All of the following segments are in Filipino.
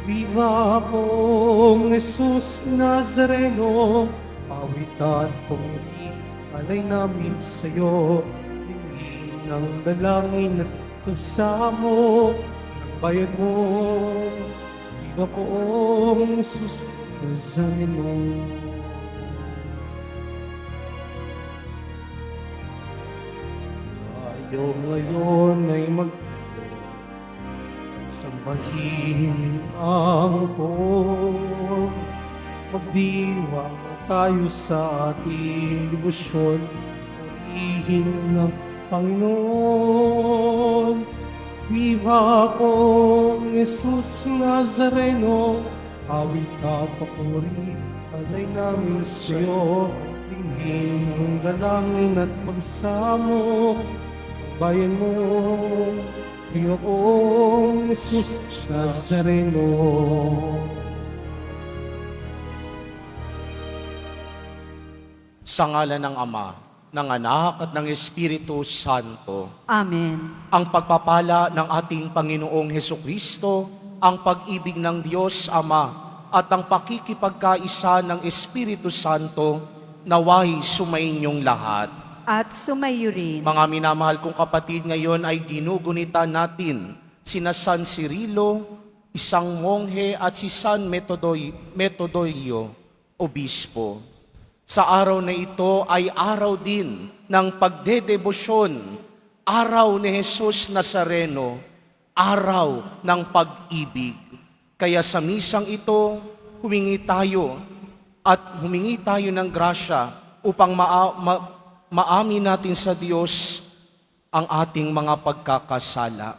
Viva pong Jesus Nazareno, pawitan puri, alay namin sa'yo, tingin ng dalangin at kasamo ng bayan mo. Viva pong Jesus Nazareno. Tayo ngayon ay sambahin ang Panginoon. Magdiwang tayo sa ating debosyon. Purihin ng Panginoon. Viva pong Jesus Nazareno, awit at papuri, alay namin sa'yo. Tingin ang dalangin at pagsamo, bayan mo. Panginoong Jesus Nazareno. Sa ngalan ng Ama, ng Anak at ng Espiritu Santo. Amen. Ang pagpapala ng ating Panginoong Hesukristo, ang pag-ibig ng Diyos Ama, at ang pakikipagkaisa ng Espiritu Santo, naway sumainyong lahat. At sumayo rin. Mga minamahal kong kapatid, ngayon ay ginugunita natin sina San Cirilo, isang monghe, at si San Metodoyo, obispo. Sa araw na ito ay araw din ng pagdedebosyon, araw ni Jesus Nazareno, araw ng pag-ibig. Kaya sa misang ito, humingi tayo ng grasya upang maamin natin sa Diyos ang ating mga pagkakasala.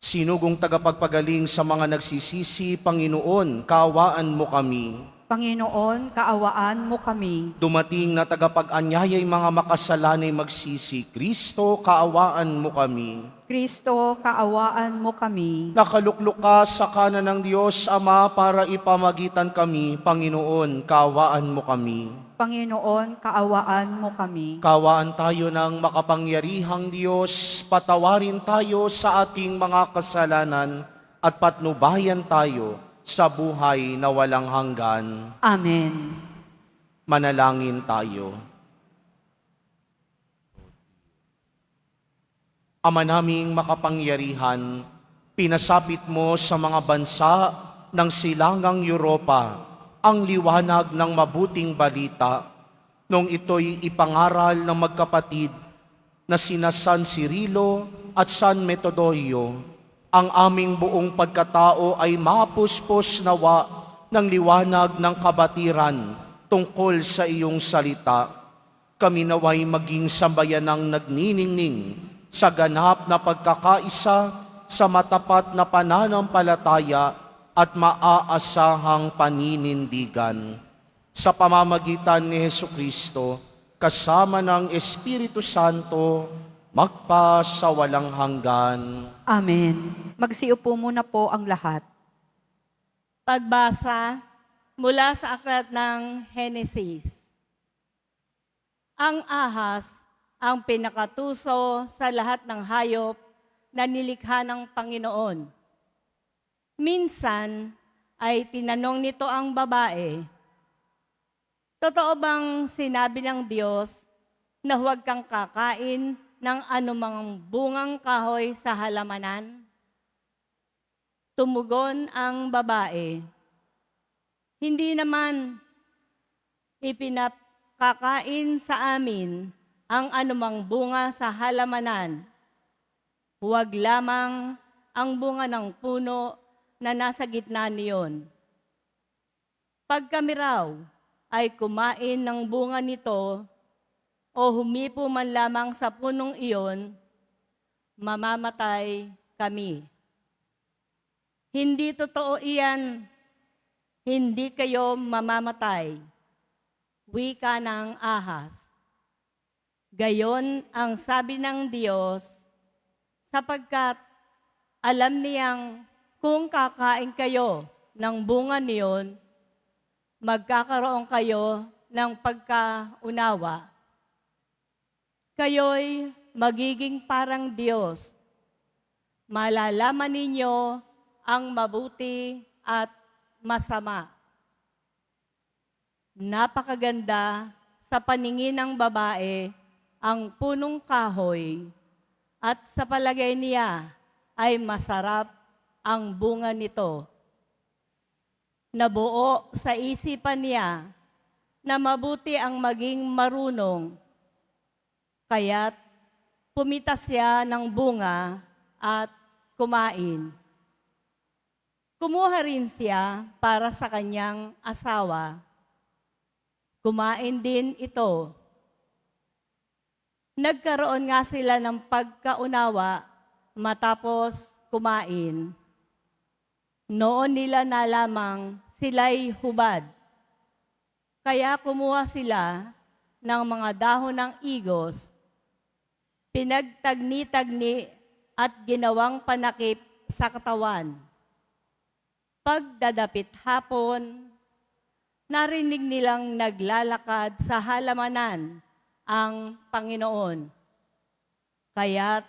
Sinugong tagapagpagaling sa mga nagsisisi, Panginoon, kaawaan mo kami. Panginoon, kaawaan mo kami. Dumating na tagapag-anyaya'y mga makasalanay magsisi, Kristo, kaawaan mo kami. Kristo, kaawaan mo kami. Nakaluklok ka sa kanan ng Diyos, Ama, para ipamagitan kami, Panginoon, kaawaan mo kami. Panginoon, kaawaan mo kami. Kaawaan tayo ng makapangyarihang Diyos, patawarin tayo sa ating mga kasalanan at patnubayan tayo sa buhay na walang hanggan. Amen. Manalangin tayo. Ama naming makapangyarihan, pinasapit mo sa mga bansa ng silangang Europa ang liwanag ng mabuting balita nung ito'y ipangaral ng magkapatid na sina San Cirilo at San Metodoyo. Ang aming buong pagkatao ay mapuspos nawa ng liwanag ng kabatiran tungkol sa iyong salita. Kami naway maging sambayan ng nagniningning sa ganap na pagkakaisa sa matapat na pananampalataya at maaasahang paninindigan. Sa pamamagitan ni Hesukristo, kasama ng Espiritu Santo, magpa sa walang hanggan. Amen. Magsiupo muna po ang lahat. Pagbasa mula sa aklat ng Henesis. Ang ahas ang pinakatuso sa lahat ng hayop na nilikha ng Panginoon. Minsan ay tinanong nito ang babae, "Totoo bang sinabi ng Diyos na huwag kang kakain ng anumang bungang kahoy sa halamanan?" Tumugon ang babae, "Hindi naman ipinakakain sa amin ang anumang bunga sa halamanan. Huwag lamang ang bunga ng puno na nasa gitna niyon. Pag kami raw ay kumain ng bunga nito o humipo man lamang sa punong iyon, mamamatay kami. Hindi totoo iyan. Hindi kayo mamamatay." Wika ng ahas. Gayon ang sabi ng Diyos, sapagkat alam niyang kung kakain kayo ng bunga niyon, magkakaroon kayo ng pagkaunawa. Kayo'y magiging parang Diyos. Malalaman ninyo ang mabuti at masama. Napakaganda sa paningin ng babae ang punong kahoy at sa palagay niya ay masarap ang bunga nito. Nabuo sa isipan niya na mabuti ang maging marunong, kaya't pumitas siya ng bunga at kumain. Kumuha rin siya para sa kanyang asawa. Kumain din ito. Nagkaroon nga sila ng pagkaunawa matapos kumain. Noon nila nalamang sila'y hubad. Kaya kumuha sila ng mga dahon ng igos, pinagtagni-tagni at ginawang panakip sa katawan. Pagdadapit hapon, narinig nilang naglalakad sa halamanan ang Panginoon. Kaya't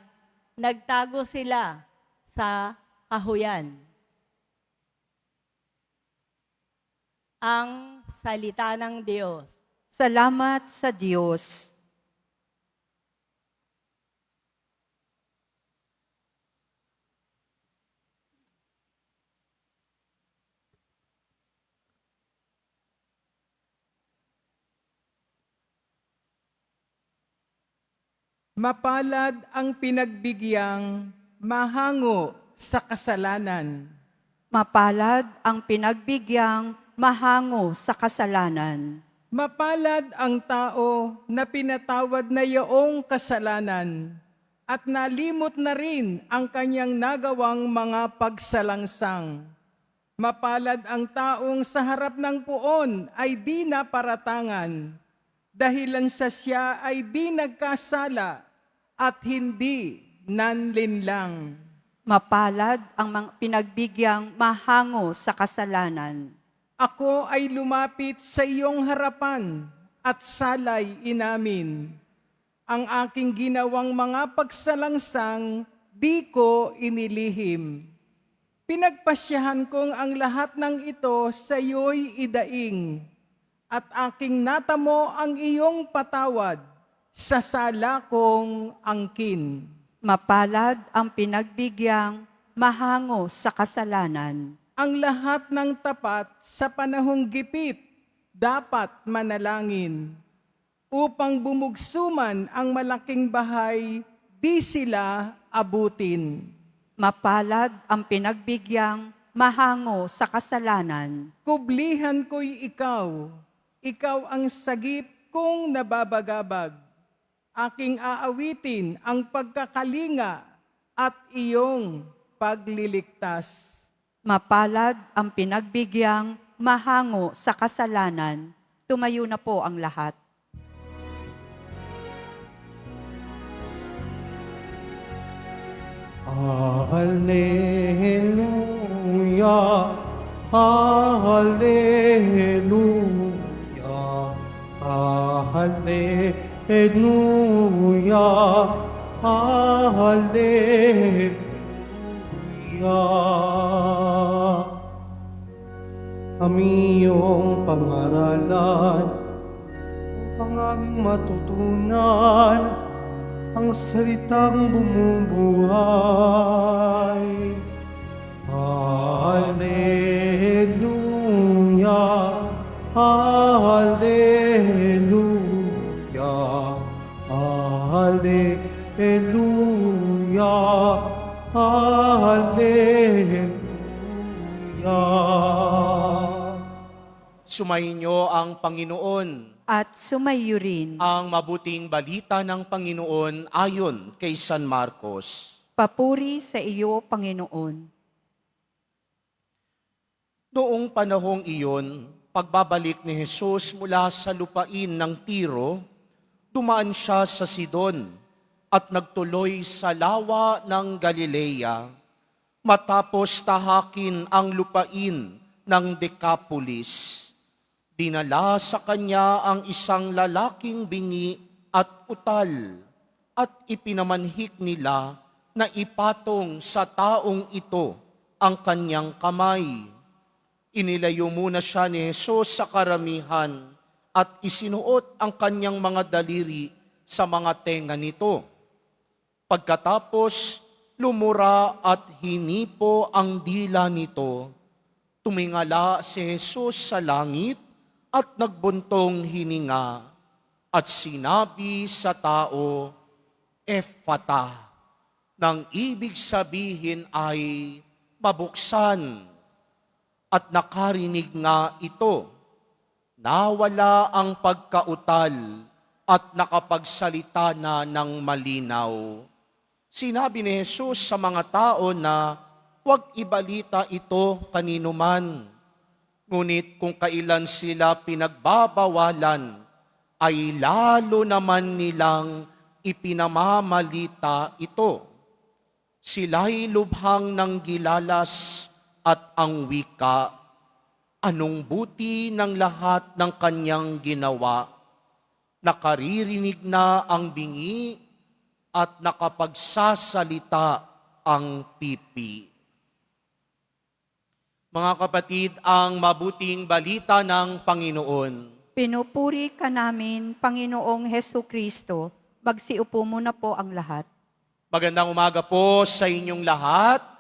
nagtago sila sa kahuyan. Ang salita ng Diyos. Salamat sa Diyos. Mapalad ang pinagbigyang mahango sa kasalanan. Mapalad ang pinagbigyang mahango sa kasalanan. Mapalad ang tao na pinatawad na iyong kasalanan at nalimot na rin ang kanyang nagawang mga pagsalangsang. Mapalad ang taong sa harap ng puon ay di naparatangan, dahilan sa siya ay di nagkasala at hindi nanlinlang. Mapalad ang mga pinagbigyang mahango sa kasalanan. Ako ay lumapit sa iyong harapan at salay inamin. Ang aking ginawang mga pagsalangsang di ko inilihim. Pinagpasyahan kong ang lahat ng ito sa iyo'y idaing at aking natamo ang iyong patawad sa sala kong angkin. Mapalad ang pinagbigyang mahango sa kasalanan. Ang lahat ng tapat sa panahong gipit dapat manalangin. Upang bumugsuman ang malaking bahay, di sila abutin. Mapalad ang pinagbigyang mahango sa kasalanan. Kublihan ko'y ikaw ang sagip kong nababagabag. Aking aawitin ang pagkakalinga at iyong pagliligtas. Mapalad ang pinagbigyang mahango sa kasalanan. Tumayo na po ang lahat. Hallelujah, Hallelujah, Hallelujah, Hallelujah. Kami iyong pangaralan upang aming matutunan ang salitang bumubuhay. Hallelujah, Hallelujah, Hallelujah, Hallelujah. Sumainyo ang Panginoon. At sumayo rin. Ang mabuting balita ng Panginoon ayon kay San Marcos. Papuri sa iyo, Panginoon. Noong panahong iyon, pagbabalik ni Jesus mula sa lupain ng Tiro, dumaan siya sa Sidon at nagtuloy sa lawa ng Galilea, matapos tahakin ang lupain ng Decapolis. Dinala sa kanya ang isang lalaking bingi at utal at ipinamanhik nila na ipatong sa taong ito ang kanyang kamay. Inilayo muna siya ni Jesus sa karamihan at isinuot ang kanyang mga daliri sa mga tenga nito. Pagkatapos, lumura at hinipo ang dila nito. Tumingala si Jesus sa langit at nagbuntong hininga at sinabi sa tao, Ephata, nang ibig sabihin ay mabuksan. At nakarinig nga ito, nawala ang pagkautal at nakapagsalita na ng malinaw. Sinabi ni Jesus sa mga tao na huwag ibalita ito kanino man. Ngunit kung kailan sila pinagbabawalan, ay lalo naman nilang ipinamamalita ito. Sila'y lubhang ng gilalas at ang wika, anong buti ng lahat ng kanyang ginawa. Nakaririnig na ang bingi at nakapagsasalita ang pipi. Mga kapatid, ang mabuting balita ng Panginoon. Pinupuri ka namin, Panginoong Hesu Kristo. Magsiupo muna po ang lahat. Magandang umaga po sa inyong lahat.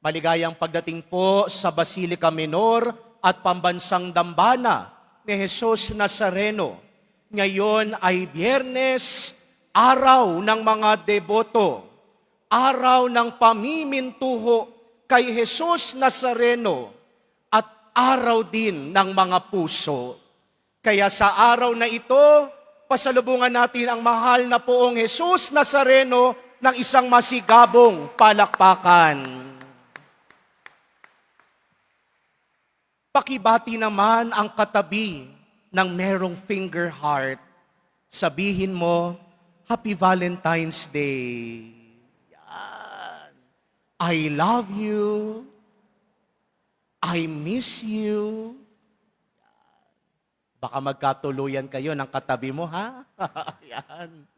Maligayang pagdating po sa Basilica Minor at Pambansang Dambana ni Jesus Nazareno. Ngayon ay Biyernes, araw ng mga deboto, araw ng pamimintuho kay Jesus Nazareno at araw din ng mga puso. Kaya sa araw na ito, pasalubungan natin ang mahal na poong Jesus Nazareno ng isang masigabong palakpakan. Pakibati naman ang katabi ng merong finger heart. Sabihin mo, Happy Valentine's Day. Yan. I love you. I miss you. Yan. Baka magkatuluyan kayo ng katabi mo, ha? Yan.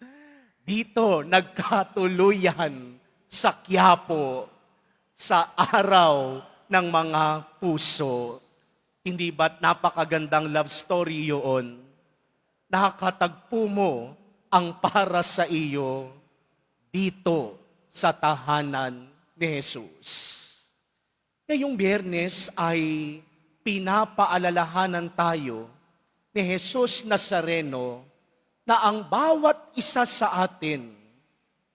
Dito, nagkatuluyan sa Quiapo sa araw ng mga puso. Hindi ba't napakagandang love story yun? Nakakatagpo mo ang para sa iyo dito sa tahanan ni Jesus. Ngayong Biyernes ay pinapaalalahanan tayo ni Jesus Nazareno na ang bawat isa sa atin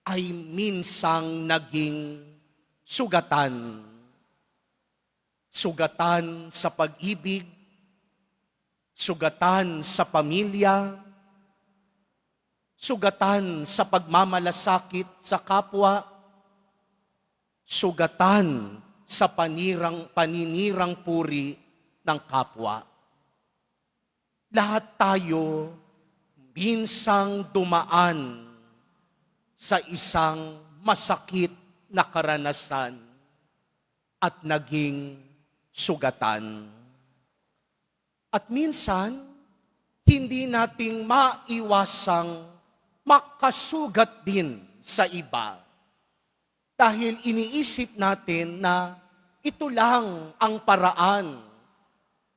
ay minsang naging sugatan. Sugatan sa pag-ibig, sugatan sa pamilya, sugatan sa pagmamalasakit sa kapwa, sugatan sa paninirang puri ng kapwa. Lahat tayo minsang dumaan sa isang masakit na karanasan at naging sugatan. At minsan, hindi nating maiwasang makasugat din sa iba. Dahil iniisip natin na ito lang ang paraan.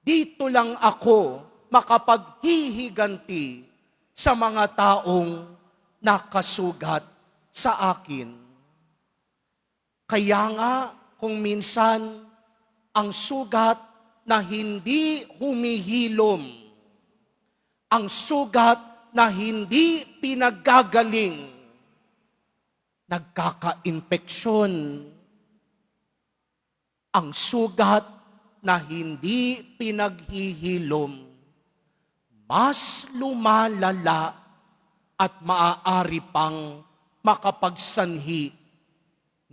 Dito lang ako makapaghihiganti sa mga taong nakasugat sa akin. Kaya nga, kung minsan, ang sugat na hindi humihilom, ang sugat na hindi pinaggagaling, nagkaka-impeksyon, ang sugat na hindi pinaghihilom, mas lumalala at maaari pang makapagsanhi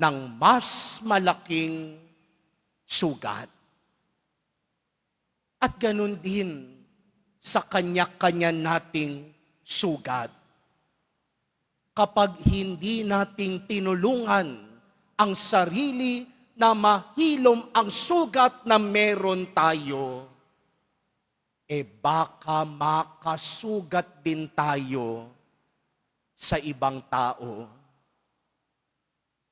ng mas malaking sugat. At ganun din sa kanya-kanya nating sugat. Kapag hindi nating tinulungan ang sarili na mahilom ang sugat na meron tayo, baka makasugat din tayo sa ibang tao.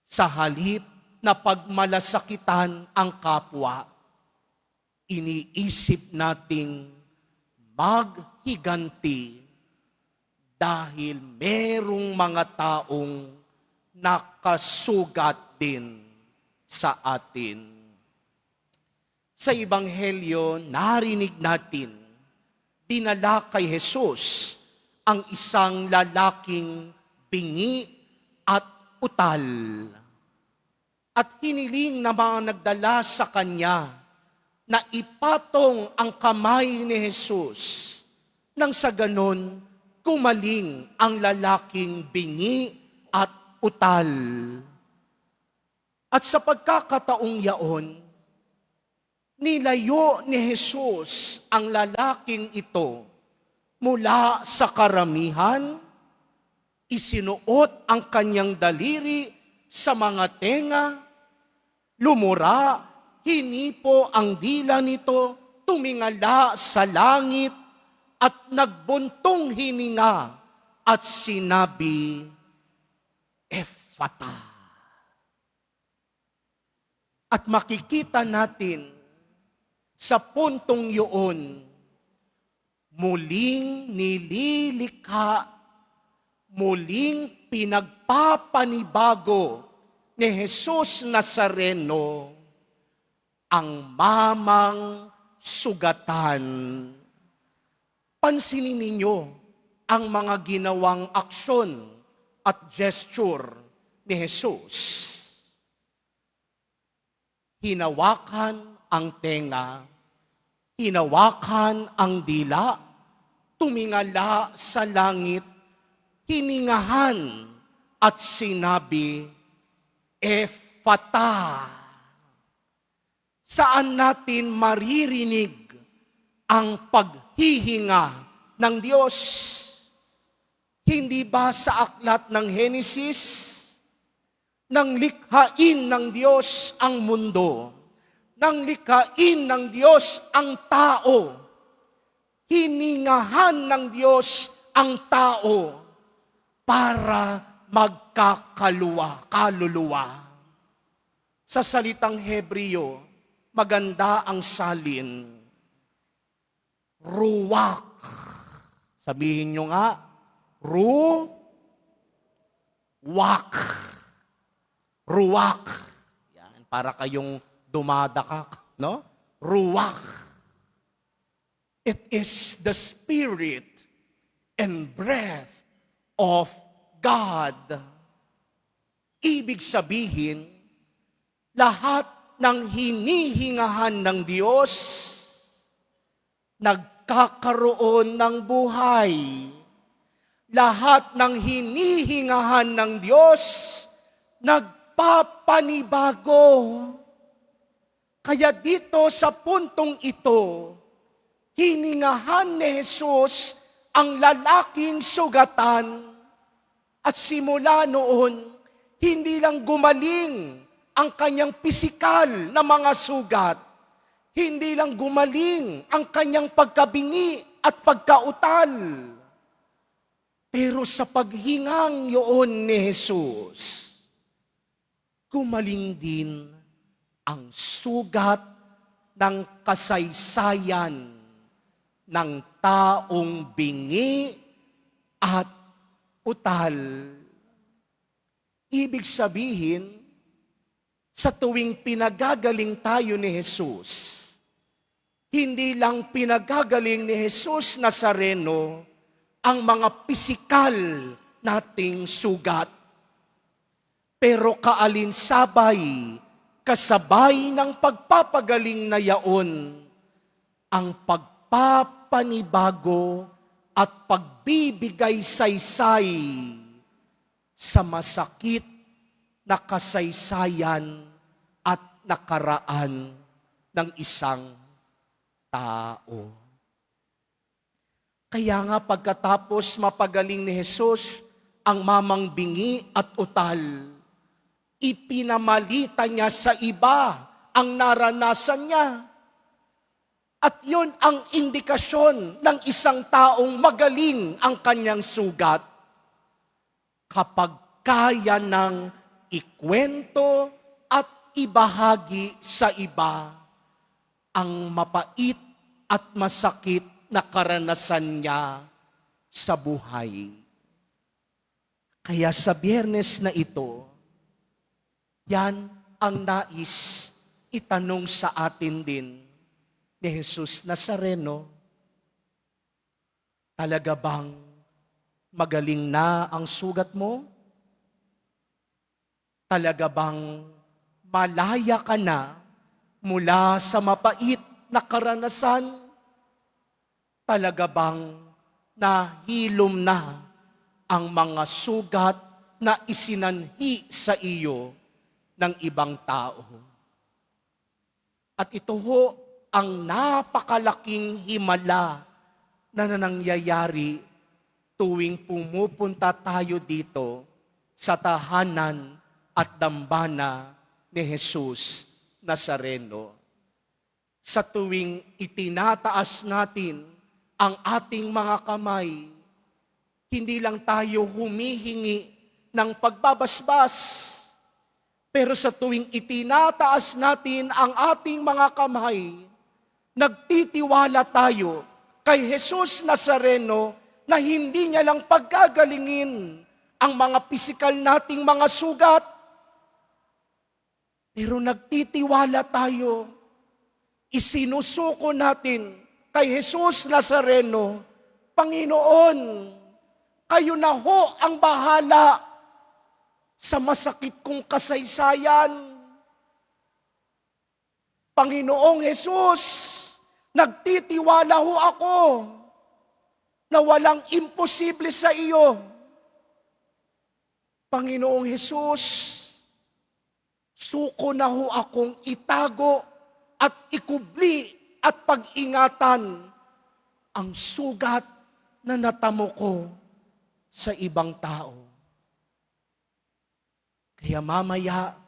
Sa halip na pagmalasakitan ang kapwa, iniisip nating maghiganti dahil merong mga taong nakasugat din sa atin. Sa Ebanghelyo, narinig natin, dinala kay Jesus ang isang lalaking bingi at utal. At hiniling na mga nagdala sa kanya na ipatong ang kamay ni Jesus nang sa ganon gumaling ang lalaking bingi at utal. At sa pagkakataong yaon, nilayo ni Jesus ang lalaking ito mula sa karamihan, isinuot ang kanyang daliri sa mga tenga, lumura, hinipo ang dila nito, tumingala sa langit, at nagbuntong hininga at sinabi, Ephata. At makikita natin sa puntong yun, muling nililikha, muling pinagpapanibago ni Jesus Nazareno ang mamang sugatan. Pansinin ninyo ang mga ginawang aksyon at gesture ni Jesus. Hinawakan ang tenga, hinawakan ang dila, tumingala sa langit, hiningahan at sinabi, Ephata. Saan natin maririnig ang paghihinga ng Diyos? Hindi ba sa aklat ng Henesis? Nang likhain ng Diyos ang mundo, nang likhain ng Diyos ang tao, hiningahan ng Diyos ang tao para kaluluwa. Sa salitang Hebreo, maganda ang salin. Ruwak. Sabihin nyo nga, ruwak. Ruwak. Yan, para kayong dumadakak, no? Ruwak. It is the spirit and breath of God. Ibig sabihin, lahat ng hinihingahan ng Diyos, nagkakaroon ng buhay. Lahat ng hinihingahan ng Diyos, nagpapanibago. Kaya dito sa puntong ito, hiningahan ni Jesus ang lalaking sugatan at simula noon, hindi lang gumaling ang kanyang pisikal na mga sugat, hindi lang gumaling ang kanyang pagkabingi at pagkautal, pero sa paghingang yun ni Jesus, gumaling din ang sugat ng kasaysayan ng taong bingi at utal. Ibig sabihin, sa tuwing pinagagaling tayo ni Jesus, hindi lang pinagagaling ni Jesus Nazareno ang mga pisikal nating sugat, pero kaalinsabay, kasabay ng pagpapagaling na yaon, ang pagpapanibago at pagbibigay saysay sa masakit na kasaysayan at nakaraan ng isang tao. Kaya nga pagkatapos mapagaling ni Jesus ang mamang bingi at utal, ipinamalita niya sa iba ang naranasan niya. At yun ang indikasyon ng isang taong magaling ang kanyang sugat. Kapag kaya ng ikwento at ibahagi sa iba ang mapait at masakit na karanasan niya sa buhay. Kaya sa Biyernes na ito, yan ang nais itanong sa atin din ni Jesus Nazareno. Talaga bang magaling na ang sugat mo? Talaga bang malaya ka na mula sa mapait na karanasan? Talaga bang nahilom na ang mga sugat na isinanhi sa iyo ng ibang tao? At ito ho ang napakalaking himala na nangyayari tuwing pumupunta tayo dito sa tahanan at dambana ni Jesus Nazareno. Sa tuwing itinataas natin ang ating mga kamay, hindi lang tayo humihingi ng pagbabasbas, pero sa tuwing itinataas natin ang ating mga kamay, nagtitiwala tayo kay Jesus Nazareno na hindi niya lang paggagalingin ang mga pisikal nating mga sugat, pero nagtitiwala tayo, isinusuko natin kay Jesus Nazareno, Panginoon, kayo na ho ang bahala sa masakit kong kasaysayan. Panginoong Jesus, nagtitiwala ho ako na walang imposible sa iyo. Panginoong Jesus, suko na ho akong itago at ikubli at pag-ingatan ang sugat na natamo ko sa ibang tao. Kaya mamaya,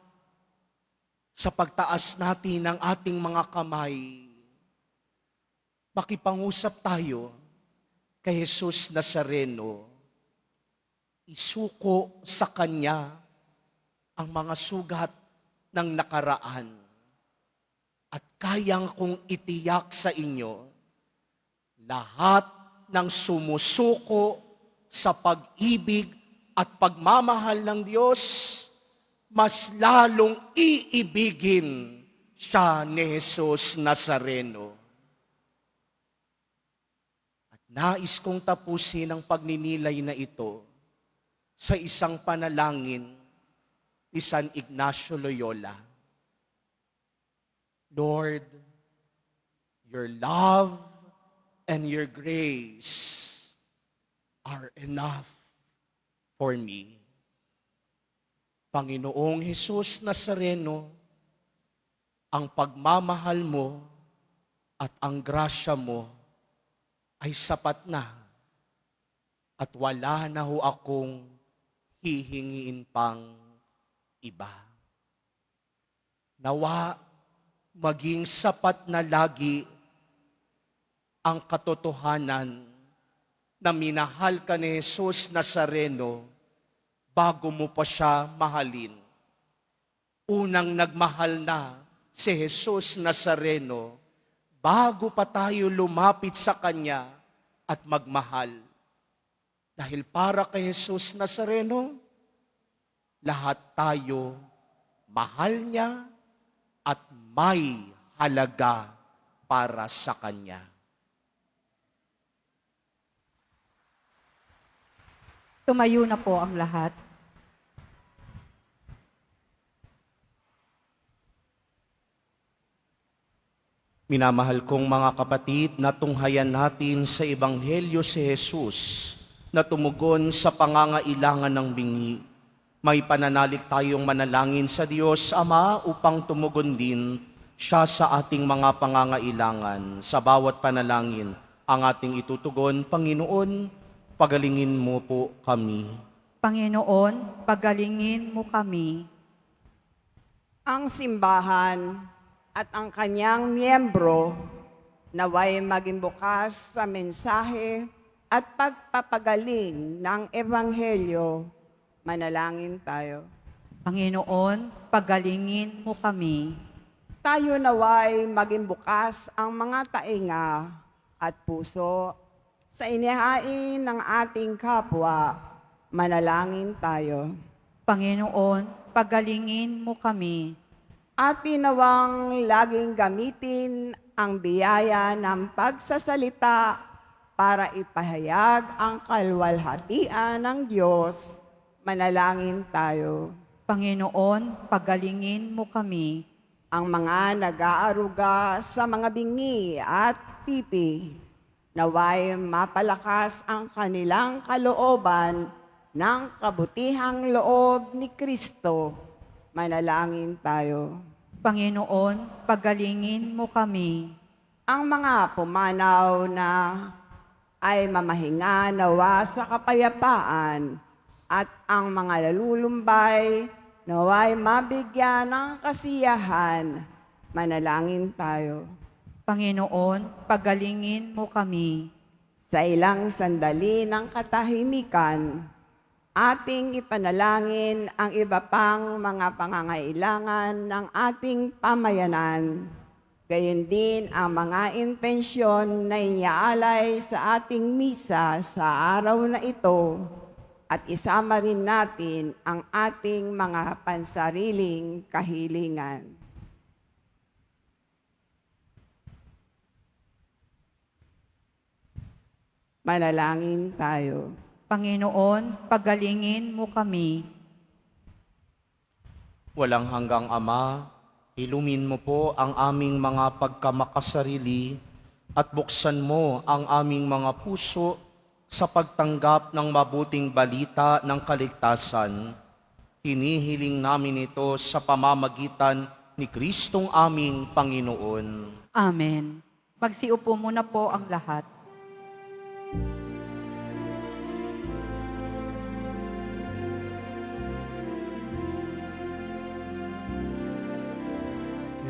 sa pagtaas natin ng ating mga kamay, makipangusap tayo kay Jesus Nazareno. Isuko sa Kanya ang mga sugat ng nakaraan. At kayang kong itiyak sa inyo, lahat ng sumusuko sa pag-ibig at pagmamahal ng Diyos, mas lalong iibigin siya ni Jesus Nazareno. At nais kong tapusin ang pagninilay na ito sa isang panalangin ni San Ignacio Loyola. Lord, your love and your grace are enough for me. Panginoong Jesus Nazareno, ang pagmamahal mo at ang grasya mo ay sapat na at wala na ho akong hihingiin pang iba. Nawa maging sapat na lagi ang katotohanan na minahal ka ni Jesus Nazareno bago mo pa siya mahalin. Unang nagmahal na si Jesus Nazareno bago pa tayo lumapit sa Kanya at magmahal. Dahil para kay Jesus Nazareno, lahat tayo mahal niya at may halaga para sa Kanya. Tumayo na po ang lahat. Minamahal kong mga kapatid, natunghayan natin sa Ebanghelyo si Jesus na tumugon sa pangangailangan ng bingi. May pananalig tayong manalangin sa Diyos Ama upang tumugon din siya sa ating mga pangangailangan. Sa bawat panalangin ang ating itutugon, Panginoon, pagalingin mo po kami. Panginoon, pagalingin mo kami. Ang simbahan at ang kanyang miyembro naway maging bukas sa mensahe at pagpapagaling ng Ebanghelyo. Manalangin tayo. Panginoon, pagalingin mo kami. Tayo naway maging bukas ang mga tainga at puso sa inihain ng ating kapwa. Manalangin tayo. Panginoon, pagalingin mo kami. Atin nawang laging gamitin ang biyaya ng pagsasalita para ipahayag ang kalwalhatian ng Diyos. Manalangin tayo. Panginoon, pagalingin mo kami. Ang mga nag-aaruga sa mga bingi at pipi, naway mapalakas ang kanilang kalooban ng kabutihang loob ni Kristo. Manalangin tayo. Panginoon, pagalingin mo kami. Ang mga pumanaw na ay mamahinga nawa sa kapayapaan at ang mga nalulumbay naway mabigyan ng kasiyahan. Manalangin tayo. Panginoon, pagalingin mo kami. Sa ilang sandali ng katahimikan, ating ipanalangin ang iba pang mga pangangailangan ng ating pamayanan. Gayon din ang mga intensyon na iaalay sa ating misa sa araw na ito at isama rin natin ang ating mga pansariling kahilingan. Manalangin tayo. Panginoon, pagalingin mo kami. Walang hanggang Ama, ilumin mo po ang aming mga pagkamakasarili at buksan mo ang aming mga puso sa pagtanggap ng mabuting balita ng kaligtasan. Hinihiling namin ito sa pamamagitan ni Kristong aming Panginoon. Amen. Magsiupo muna po ang lahat.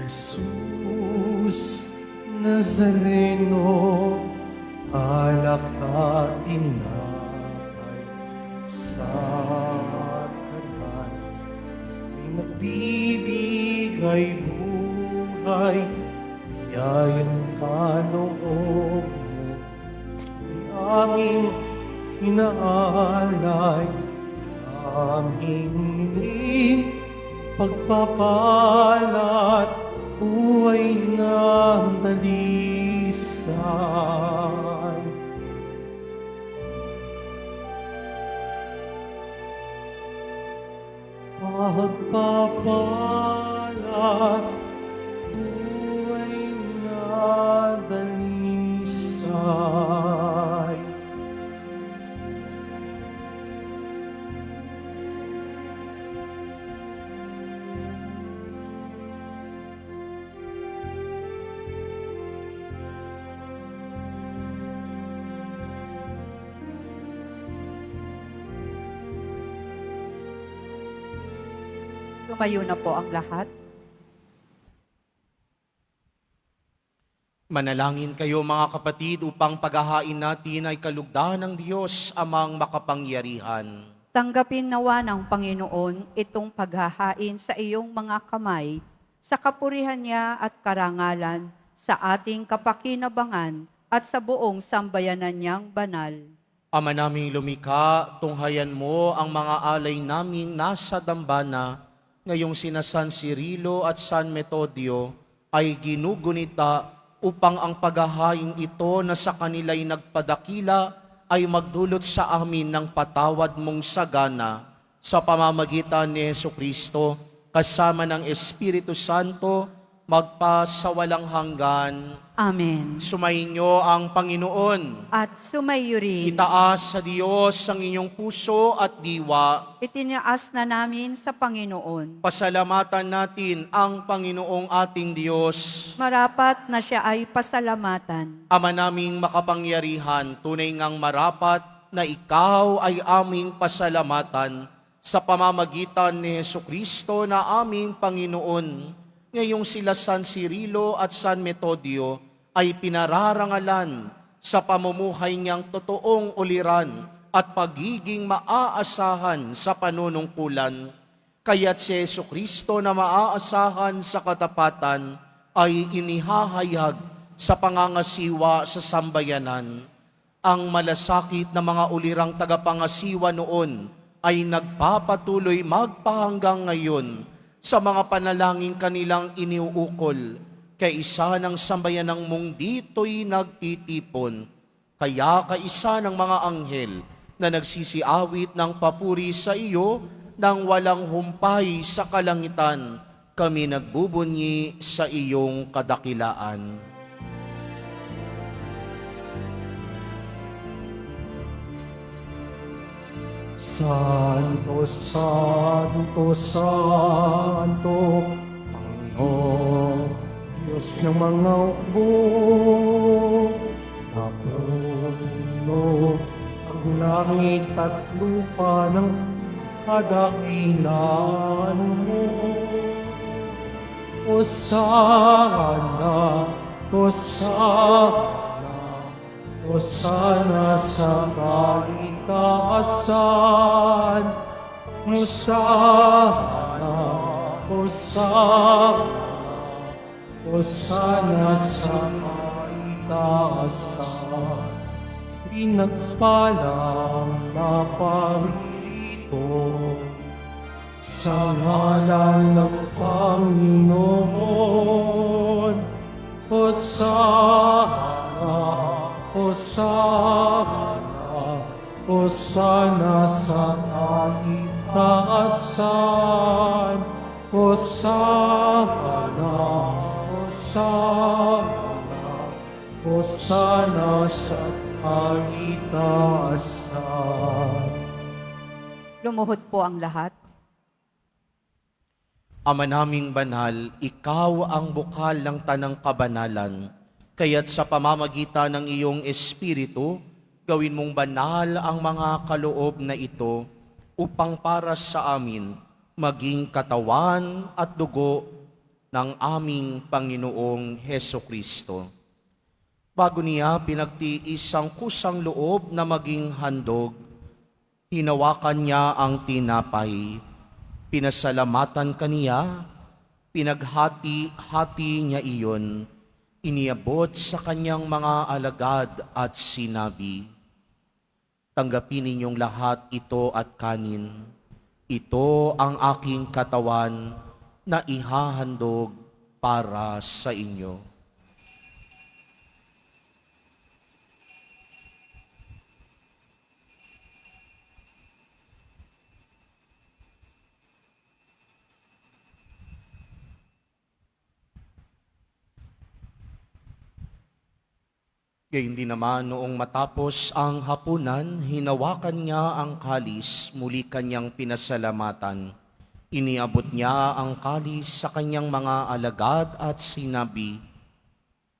Jesus Nazareno, alak at tinapay sa kanan, ay nagbibigay buhay, biyayang kaloob mo, ay aming hinaalay, aming niling pagpapalat, buhay na dalisay. Pagpapalat, buhay na dalisay. Tumayo na po ang lahat. Manalangin kayo mga kapatid upang paghahain natin ay kalugdan ng Diyos amang makapangyarihan. Tanggapin nawa ng Panginoon itong paghahain sa iyong mga kamay, sa kapurihan niya at karangalan, sa ating kapakinabangan at sa buong sambayanan niyang banal. Ama naming lumikha, tunghayan mo ang mga alay naming nasa dambana, ngayong sina San Cirilo at San Metodio ay ginugunita upang ang paghahain ito na sa kanila'y nagpadakila ay magdulot sa amin ng patawad mong sagana sa pamamagitan ni Jesucristo kasama ng Espiritu Santo magpasawalang hanggan. Amen. Sumainyo ang Panginoon. At sumayo rin. Itaas sa Diyos ang inyong puso at diwa. Itinaas na namin sa Panginoon. Pasalamatan natin ang Panginoong ating Diyos. Marapat na siya ay pasalamatan. Ama naming makapangyarihan, tunay ngang marapat na ikaw ay aming pasalamatan sa pamamagitan ni Jesucristo na aming Panginoon. Ngayong sila San Cirilo at San Metodio ay pinararangalan sa pamumuhay niyang totoong uliran at pagiging maaasahan sa panunungkulan. Kaya't si Jesucristo na maaasahan sa katapatan ay inihahayag sa pangangasiwa sa sambayanan. Ang malasakit na mga ulirang tagapangasiwa noon ay nagpapatuloy magpahanggang ngayon sa mga panalangin kanilang iniuukol. Kaisa ng sambayanang mong dito'y nagtitipon. Kaya kaisa ng mga anghel na nagsisiawit ng papuri sa iyo nang walang humpay sa kalangitan, kami nagbubunyi sa iyong kadakilaan. Santo, Santo, Santo, Panginoon, Diyos ng mga hukbo, napuno ang langit at lupa ng kadakilaan mo. Hosana, Hosana, Hosana sa kaitaasan. Hosana, Hosana, Hosana sa kaitaasan. Pinagpalang na parito sa ngalan ng Panginoon. Hosana, Hosana, Hosana sa kaitaasan. Hosana, Hosana, Hosana sa kaitaasan. Lumuhod po ang lahat. Ama naming banal, ikaw ang bukal ng tanang kabanalan. Kaya't sa pamamagitan ng iyong Espiritu, gawin mong banal ang mga kaloob na ito upang para sa amin maging katawan at dugo ng aming Panginoong Hesukristo. Bago niya pinagtiis ang kusang loob na maging handog, hinawakan niya ang tinapay. Pinasalamatan kaniya, pinaghati-hati niya iyon, iniabot sa kanyang mga alagad at sinabi, "Tanggapin ninyong lahat ito at kanin. Ito ang aking katawan na ihahandog para sa inyo." Gayun din naman noong matapos ang hapunan, hinawakan niya ang kalis, muli kanyang pinasalamatan. Iniabot niya ang kalis sa kanyang mga alagad at sinabi,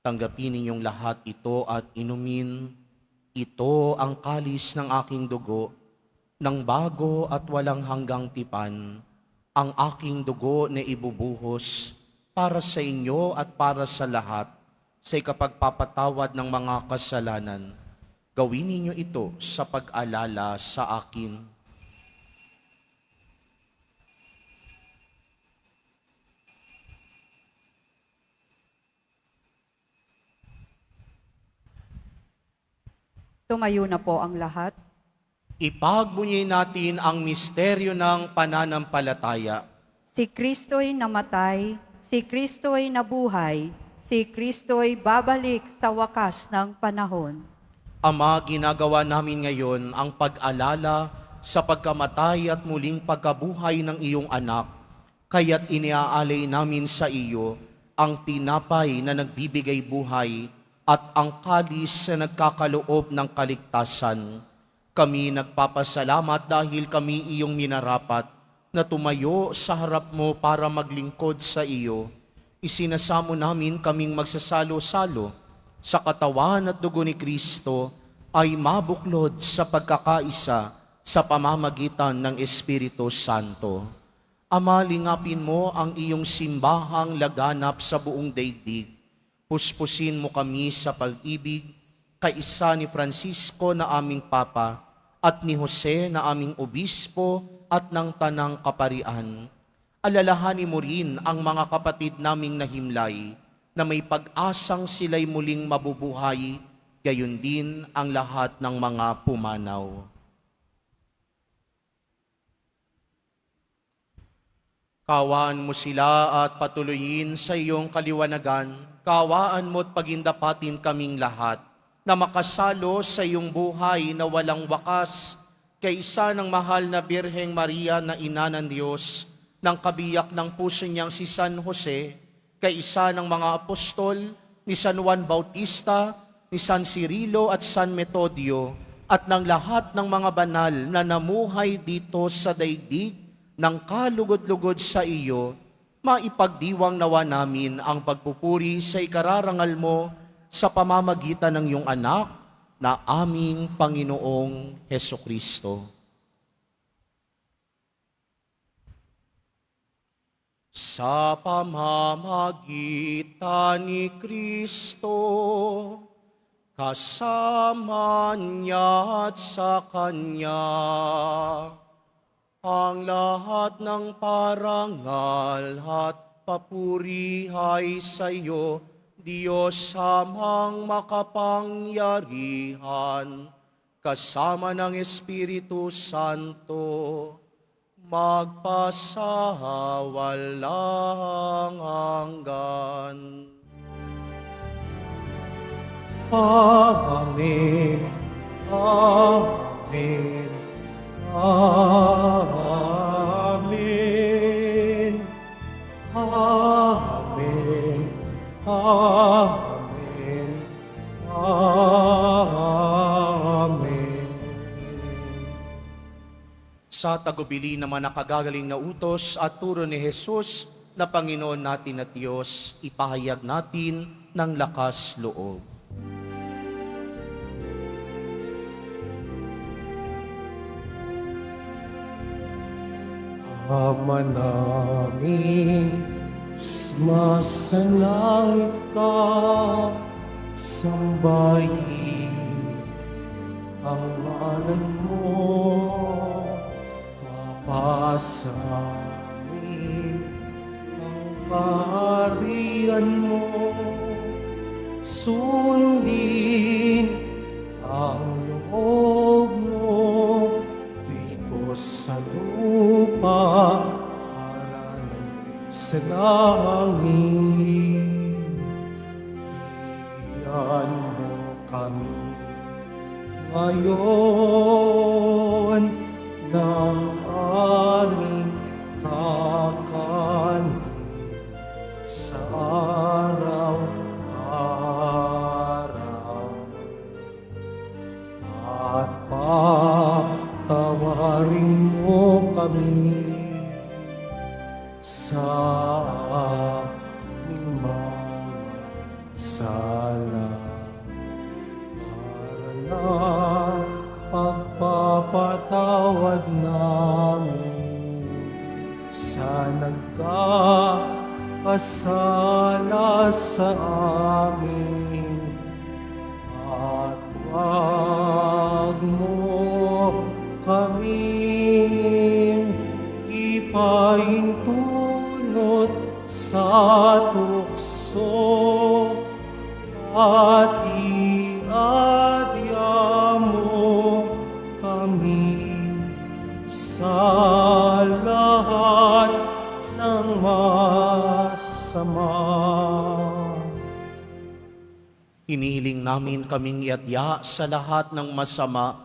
"Tanggapin ninyong lahat ito at inumin. Ito ang kalis ng aking dugo, ng bago at walang hanggang tipan, ang aking dugo na ibubuhos para sa inyo at para sa lahat, sa ikapagpapatawad ng mga kasalanan. Gawin ninyo ito sa pag-alala sa akin." Tumayo na po ang lahat. Ipagbunyi natin ang misteryo ng pananampalataya. Si Kristo'y namatay, si Kristo'y nabuhay, si Kristo'y babalik sa wakas ng panahon. Ama, ginagawa namin ngayon ang pag-alala sa pagkamatay at muling pagkabuhay ng iyong anak, kaya't iniaalay namin sa iyo ang tinapay na nagbibigay buhay at ang kalis na nagkakaloob ng kaligtasan. Kami nagpapasalamat dahil kami iyong minarapat na tumayo sa harap mo para maglingkod sa iyo. Isinasamo namin kaming magsasalo-salo sa katawan at dugo ni Kristo ay mabuklod sa pagkakaisa sa pamamagitan ng Espiritu Santo. Ama, lingapin mo ang iyong simbahang laganap sa buong daigdig. Puspusin mo kami sa pag-ibig, kaisa ni Francisco na aming Papa at ni Jose na aming Obispo at ng Tanang Kaparian. alalahanin mo rin ang mga kapatid naming nahimlay na may pag-asang sila'y muling mabubuhay, gayon din ang lahat ng mga pumanaw. Kawaan mo sila at patuloyin sa iyong kaliwanagan. Kawaan mo at pagindapatin kaming lahat na makasalo sa iyong buhay na walang wakas kaysa ng mahal na Birheng Maria na ina ng Diyos, ng kabiyak ng puso niyang si San Jose, kaysa ng mga apostol, ni San Juan Bautista, ni San Cirilo at San Metodio, at ng lahat ng mga banal na namuhay dito sa daigdig ng kalugod-lugod sa iyo, maipagdiwang nawa namin ang pagpupuri sa ikararangal mo sa pamamagitan ng iyong anak na aming Panginoong Hesukristo. Sa pamamagitan ni Kristo, kasama niya at sa Kanya, ang lahat ng parangal at papuri ay sa iyo, Diyos amang makapangyarihan, kasama ng Espiritu Santo, magpasawalang hanggan. Amen. Amen. Amen. Amen. Amen. Amen. Sa tagubili naman nakagagaling na utos at turo ni Jesus na Panginoon natin at Diyos, ipahayag natin ng lakas loob. Ama namin, sumasalangit ka, sambahin ang ngalan mo, mapasa amin ang kaharian mo, sundin ang loob mo dito sa lupa para sa langit. Bigyan mo kami ngayon ng aming kakanin sa araw-araw, at patawarin mo kami sa aming mga sala, para na pagpapatawad namin sa nagkakasala sa amin, at wag mo kaming ipahintulot sa tukso, at iadya mo kami sa lahat ng masama. Hinihiling namin kaming iadya sa lahat ng masama,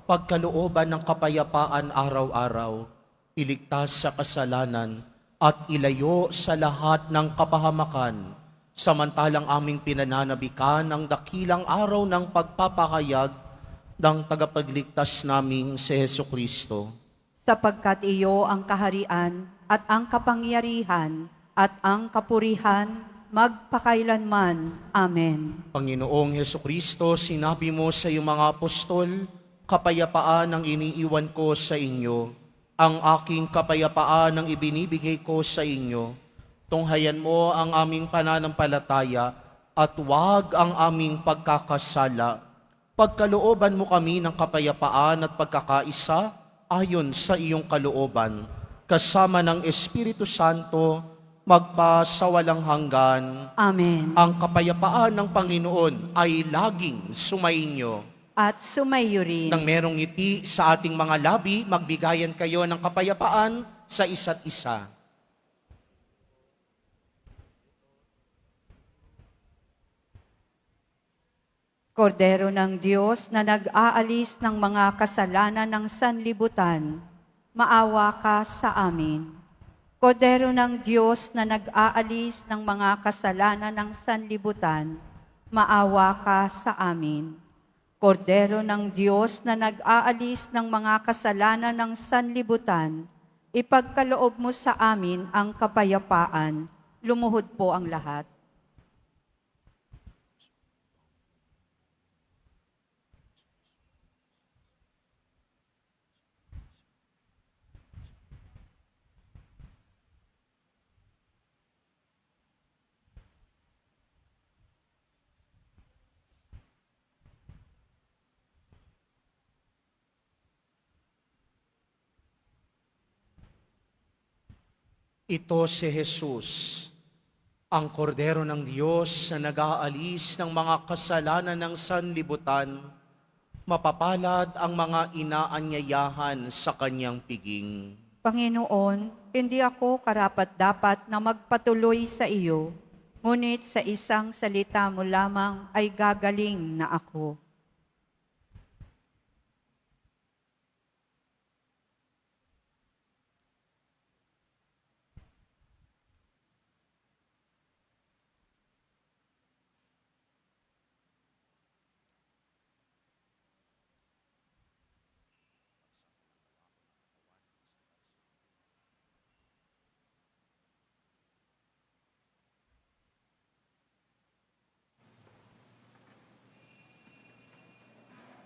pagkalooban ng kapayapaan araw-araw, iligtas sa kasalanan, at ilayo sa lahat ng kapahamakan, samantalang aming pinananabikan ang dakilang araw ng pagpapahayag ng tagapagligtas naming si Hesukristo. Sapagkat iyo ang kaharian at ang kapangyarihan at ang kapurihan magpakailanman. Amen. Panginoong Hesukristo, sinabi mo sa iyong mga apostol, kapayapaan ang iniiwan ko sa inyo, ang aking kapayapaan ang ibinibigay ko sa inyo. Tunghayan mo ang aming pananampalataya at huwag ang aming pagkakasala. Pagkalooban mo kami ng kapayapaan at pagkakaisa ayon sa iyong kalooban, kasama ng Espiritu Santo, magpa sa walang hanggan. Amen. Ang kapayapaan ng Panginoon ay laging sumainyo. At sumayo rin. Nang merong ngiti sa ating mga labi, magbigayan kayo ng kapayapaan sa isa't isa. Kordero ng Diyos na nag-aalis ng mga kasalanan ng sanlibutan, maawa ka sa amin. Kordero ng Diyos na nag-aalis ng mga kasalanan ng sanlibutan, maawa ka sa amin. Kordero ng Diyos na nag-aalis ng mga kasalanan ng sanlibutan, ipagkaloob mo sa amin ang kapayapaan. Lumuhod po ang lahat. Ito si Jesus, ang kordero ng Diyos na nag-aalis ng mga kasalanan ng sanlibutan. Mapapalad ang mga inaanyayahan sa kanyang piging. Panginoon, hindi ako karapat-dapat na magpatuloy sa iyo, ngunit sa isang salita mo lamang ay gagaling na ako.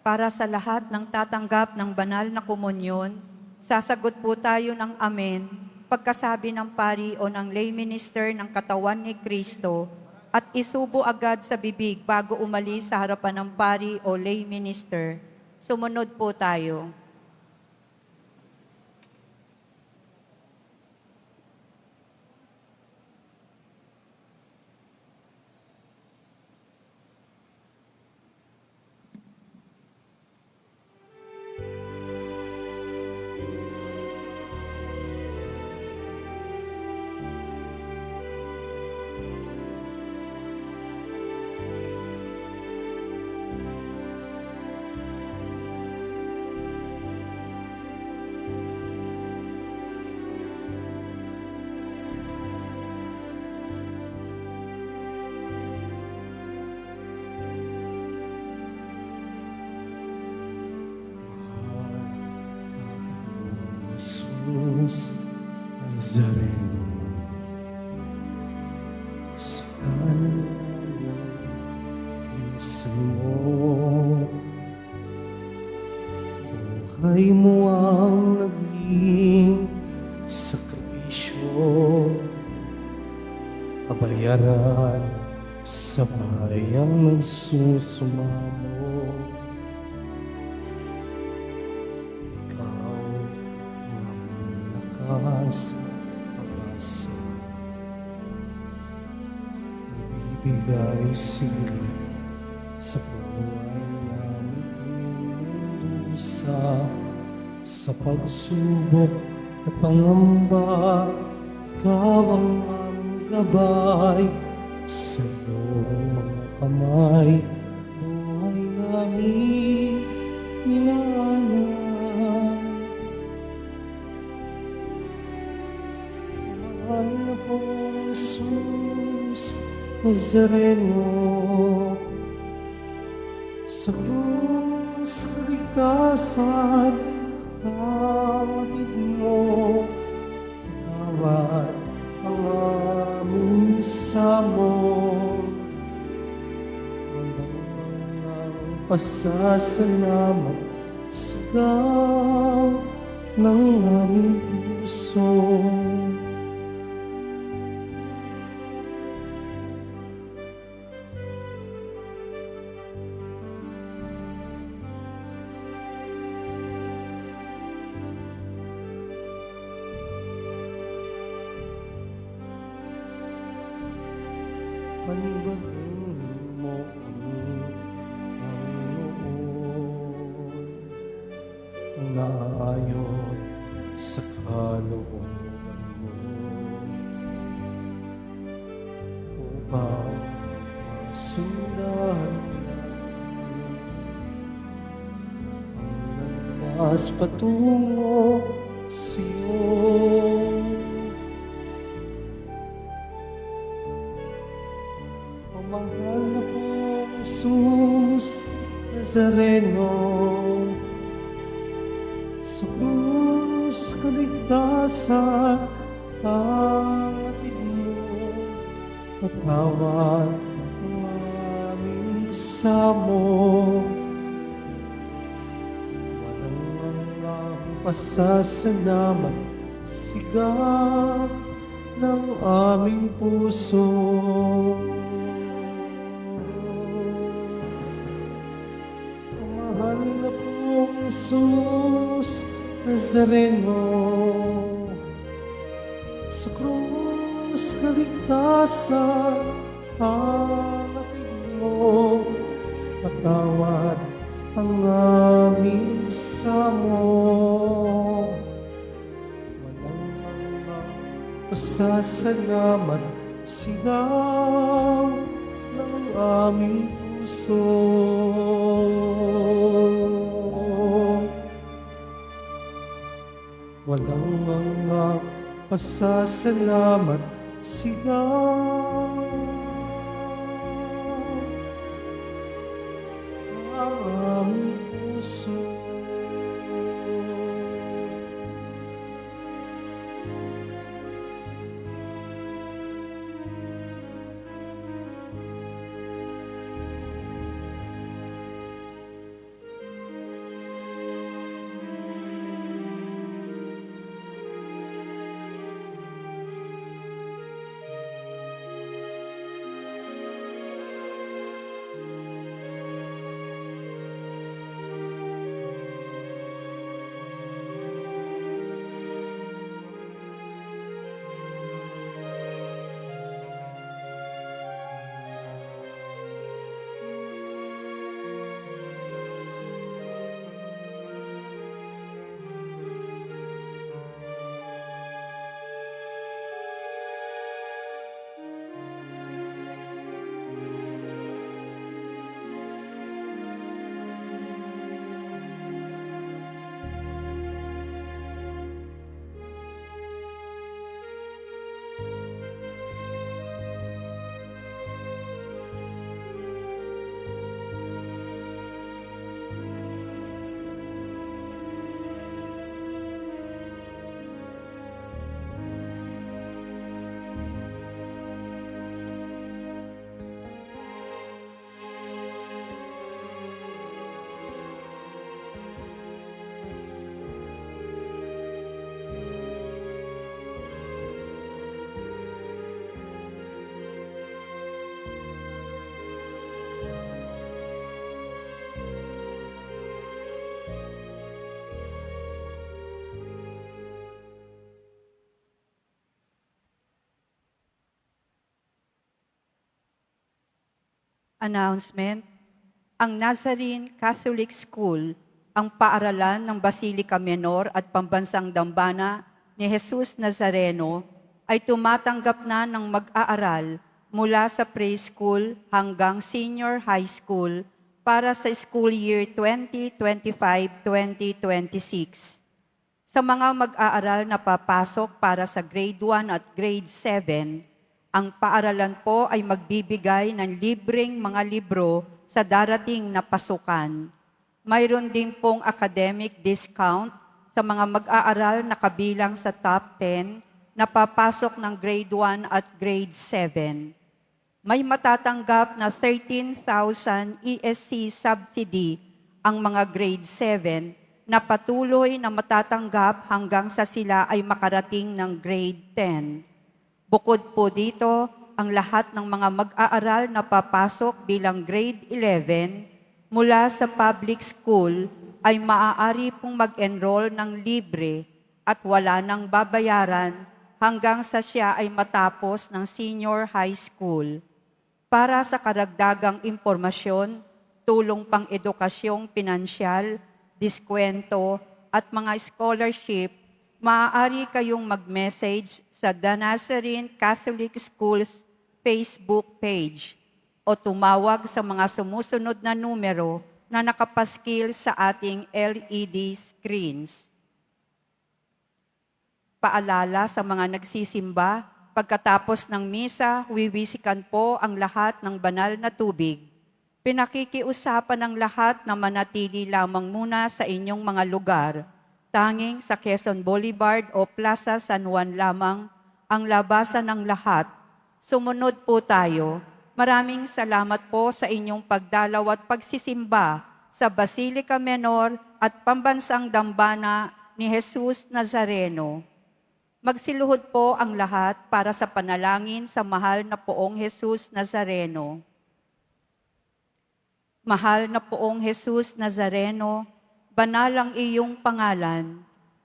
Para sa lahat ng tatanggap ng banal na komunyon, sasagot po tayo ng amen pagkasabi ng pari o ng lay minister ng katawan ni Kristo at isubo agad sa bibig bago umalis sa harapan ng pari o lay minister. Sumunod po tayo. Jesus Nazareno, kasalanan namin, inisan mo. Buhay mo ang naging sakripisyo, kabayaran sa bayang nagsusumamo. Pag-asa, nagbibigay silid sa buhay namin dusa, sa pagsubok at pangamba, ikaw ang aming gabay, sa iyong mga kamay, buhay namin inaanay. Mahal na pong Jesus Nazareno, sa krus kaligtasan ang atid mo, patawad ang aming samot, walang pasasalamat sa gaw ng aming puso. naayon sa kalooban mo upang masundan ang landas patungo sa'yo. Mahal na pong Jesus Nazareno, sa krus kaligtasan ang atid mo, patawad ang aming samo. Walang ang pasasalamat, sigaw ng aming puso. Mahal na pong Jesus Nazareno, sa krus kaligtasan ang atid mo, patawad ang aming samo. Walang mga pasasalamat, sigaw ng aming puso. Walang mga pasasalamat, sigaw ng aming puso. Announcement. Ang Nazarene Catholic School, ang paaralan ng Basilica Menor at Pambansang Dambana ni Jesus Nazareno, ay tumatanggap na ng mag-aaral mula sa preschool hanggang senior high school para sa school year 2025-2026. Sa mga mag-aaral na papasok para sa grade 1 at grade 7, ang paaralan po ay magbibigay ng libreng mga libro sa darating na pasukan. Mayroon din pong academic discount sa mga mag-aaral na kabilang sa top 10 na papasok ng grade 1 at grade 7. May matatanggap na 13,000 ESC subsidy ang mga grade 7 na patuloy na matatanggap hanggang sa sila ay makarating ng grade 10. Bukod po dito, ang lahat ng mga mag-aaral na papasok bilang grade 11 mula sa public school ay maaari pong mag-enroll ng libre at wala nang babayaran hanggang sa siya ay matapos ng senior high school. Para sa karagdagang impormasyon, tulong pang-edukasyong pinansyal, diskwento at mga scholarship, maaari kayong mag-message sa The Nazarene Catholic Schools Facebook page o tumawag sa mga sumusunod na numero na nakapaskil sa ating LED screens. Paalala sa mga nagsisimba, pagkatapos ng misa, wiwisikan po ang lahat ng banal na tubig. Pinakikiusapan ng lahat na manatili lamang muna sa inyong mga lugar. Tanging sa Quezon Boulevard o Plaza San Juan lamang ang labasan ng lahat. Sumunod po tayo. Maraming salamat po sa inyong pagdalaw at pagsisimba sa Basilica Menor at Pambansang Dambana ni Jesus Nazareno. Magsiluhod po ang lahat para sa panalangin sa mahal na Poong Jesus Nazareno. Mahal na Poong Jesus Nazareno, banal ang iyong pangalan.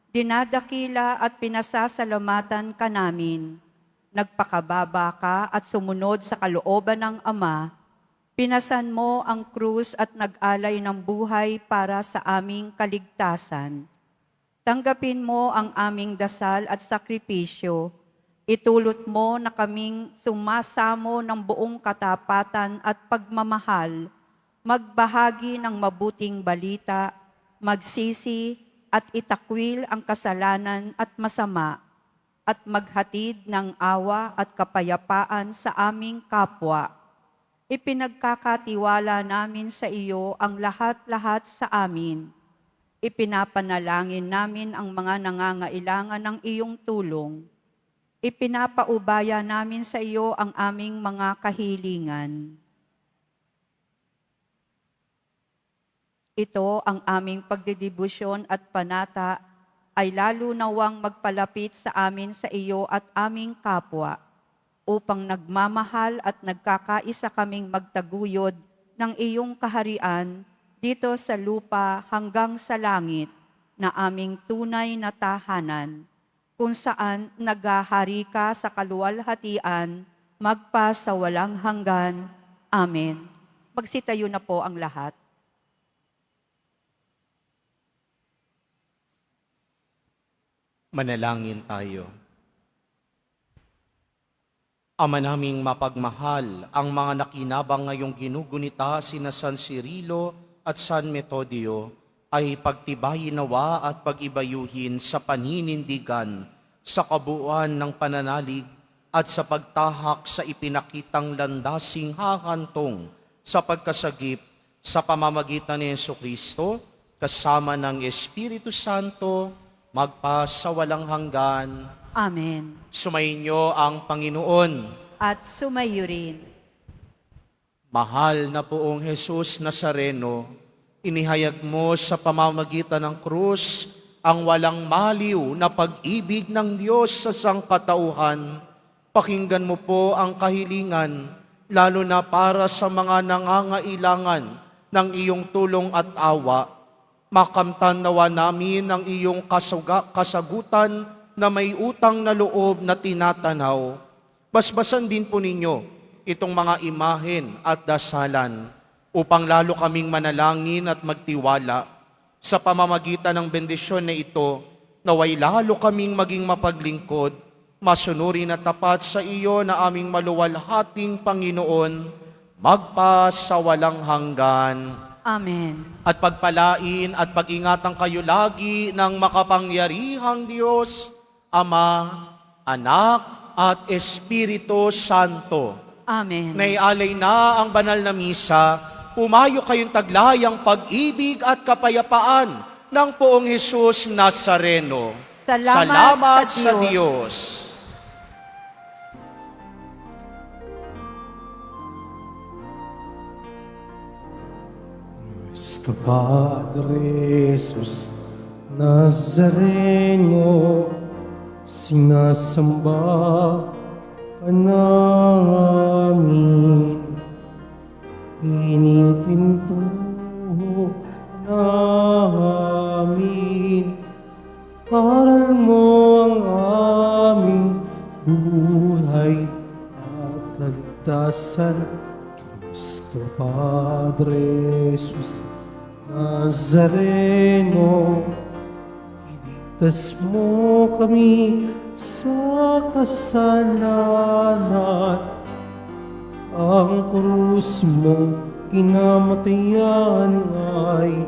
Dinadakila at pinasasalamatan ka namin. Nagpakababa ka at sumunod sa kalooban ng Ama. Pinasan mo ang krus at nag-alay ng buhay para sa aming kaligtasan. Tanggapin mo ang aming dasal at sakripisyo. Itulot mo na kaming sumasamo ng buong katapatan at pagmamahal, magbahagi ng mabuting balita, magsisi at itakwil ang kasalanan at masama, at maghatid ng awa at kapayapaan sa aming kapwa. Ipinagkakatiwala namin sa iyo ang lahat-lahat sa amin. Ipinapanalangin namin ang mga nangangailangan ng iyong tulong. Ipinapaubaya namin sa iyo ang aming mga kahilingan. Ito ang aming pagdedibusyon at panata ay lalo nawang magpalapit sa amin sa iyo at aming kapwa, upang nagmamahal at nagkakaisa kaming magtaguyod ng iyong kaharian dito sa lupa hanggang sa langit na aming tunay na tahanan, kung saan naghahari ka sa kaluwalhatian, magpa sa walang hanggan. Amen. Magsitayo na po ang lahat. Manalangin tayo. Ama naming mapagmahal, ang mga nakinabang ngayong ginugunita sina San Cirilo at San Metodio ay pagtibayin nawa at pag-ibayuhin sa paninindigan, sa kabuuan ng pananalig at sa pagtahak sa ipinakitang landasing hahantong sa pagkasagip sa pamamagitan ni Jesucristo kasama ng Espiritu Santo magpa sa walang hanggan. Amen. Sumainyo ang Panginoon. At sumayo rin. Mahal na Poong Jesus Nazareno, inihayag mo sa pamamagitan ng krus ang walang maliw na pag-ibig ng Diyos sa sangkatauhan. Pakinggan mo po ang kahilingan, lalo na para sa mga nangangailangan ng iyong tulong at awa. Makamtan nawa namin ang iyong kasagutan na may utang na loob na tinatanaw. Basbasan din po ninyo itong mga imahen at dasalan upang lalo kaming manalangin at magtiwala. Sa pamamagitan ng bendisyon na ito, naway lalo kaming maging mapaglingkod, masunurin at tapat sa iyo na aming maluwalhating Panginoon, magpa sa walang hanggan. Amen. At pagpalain at pag-ingatan kayo lagi ng makapangyarihang Diyos, Ama, Anak, at Espiritu Santo. Amen. Naialay na ang banal na misa, umayo kayong taglayang pag-ibig at kapayapaan ng Poong Jesus Nazareno. Salamat sa sa Diyos. Nuestro Padre Jesus Nazareno, sinasamba ka namin, pinipinto namin, aral mo ang aming buhay at kaligtasan. Nuestro Padre Jesus Nazareno, Ligtas mo kami sa kasalanan. Ang krus mo kinamatayan ay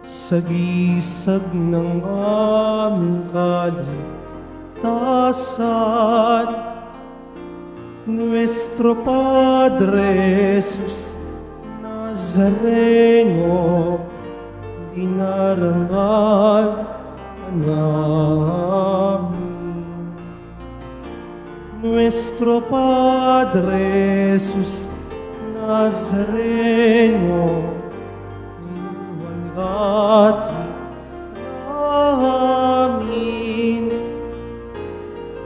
sagisag ng aming kaligtasan. Nuestro Padre Jesus Nazareno, dinarangal namin. Nuestro Padre Jesus Nazareno, inuwalhati namin.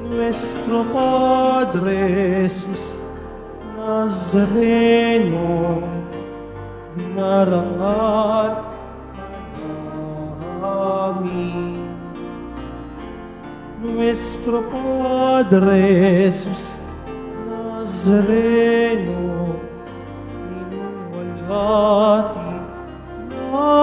Nuestro Padre Jesus Nazareno, dinarangal namin. Nuestro Padre Jesus Nazareno, inuwalhati namin.